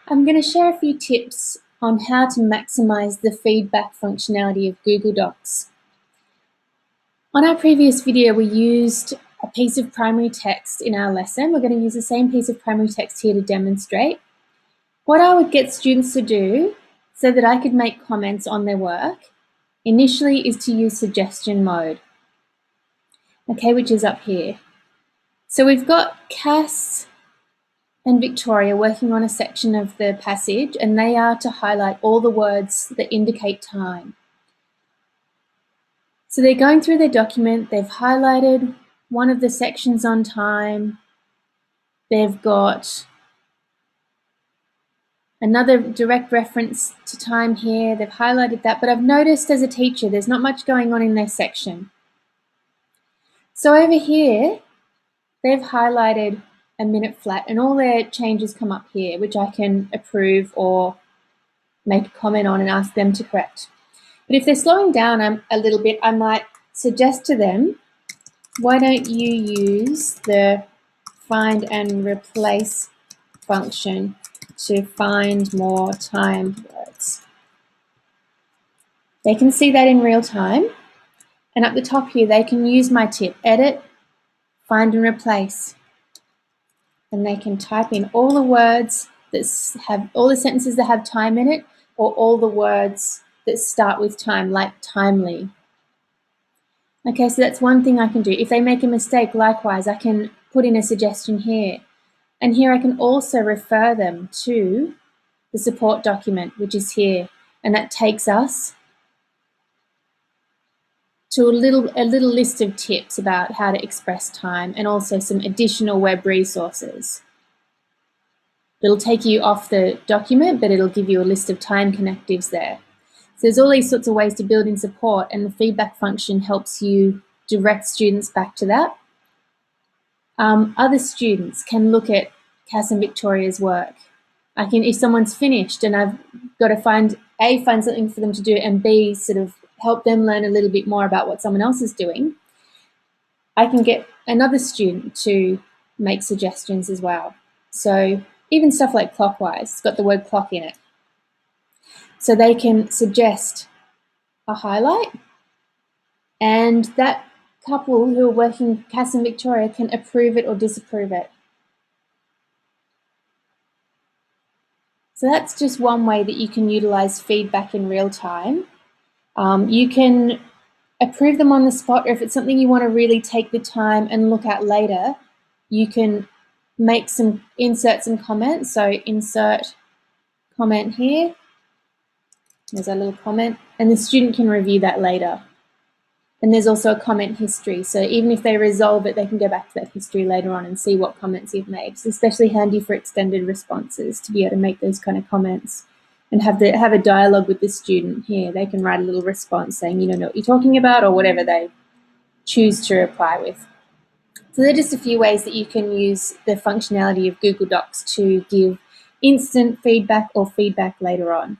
I'm going to share a few tips on how to maximize the feedback functionality of Google Docs. On our previous video, we used a piece of primary text in our lesson. We're going to use the same piece of primary text here to demonstrate. What I would get students to do so that I could make comments on their work initially is to use suggestion mode, okay, which is up here. So we've got Cass and Victoria working on a section of the passage, and they are to highlight all the words that indicate time. So they're going through their document, they've highlighted one of the sections on time, they've got another direct reference to time here, they've highlighted that, but I've noticed as a teacher there's not much going on in their section. So over here, they've highlighted a minute flat and all their changes come up here, which I can approve or make a comment on and ask them to correct. But if they're slowing down a little bit, I might suggest to them, why don't you use the find and replace function to find more timed words. They can see that in real time. And up the top here, they can use my tip, edit, find and replace. And they can type in all the words that have, all the sentences that have time in it, or all the words that start with time, like timely. Okay, so that's one thing I can do. If they make a mistake, likewise, I can put in a suggestion here. And here I can also refer them to the support document, which is here. And that takes us to a little list of tips about how to express time and also some additional web resources. It'll take you off the document, but it'll give you a list of time connectives there. So there's all these sorts of ways to build in support, and the feedback function helps you direct students back to that. Other students can look at Cass and Victoria's work. If someone's finished and I've got to find something for them to do, and B, sort of help them learn a little bit more about what someone else is doing, I can get another student to make suggestions as well. So even stuff like clockwise, it's got the word clock in it. So they can suggest a highlight, and that couple who are working, Cass and Victoria, can approve it or disapprove it. So that's just one way that you can utilize feedback in real time. You can approve them on the spot, or if it's something you want to really take the time and look at later, you can insert some comments. So insert comment here. There's a little comment, and the student can review that later. And there's also a comment history. So even if they resolve it, they can go back to that history later on and see what comments you've made. It's especially handy for extended responses to be able to make those kind of comments and have a dialogue with the student here. They can write a little response saying, you don't know what you're talking about, or whatever they choose to reply with. So they're just a few ways that you can use the functionality of Google Docs to give instant feedback or feedback later on.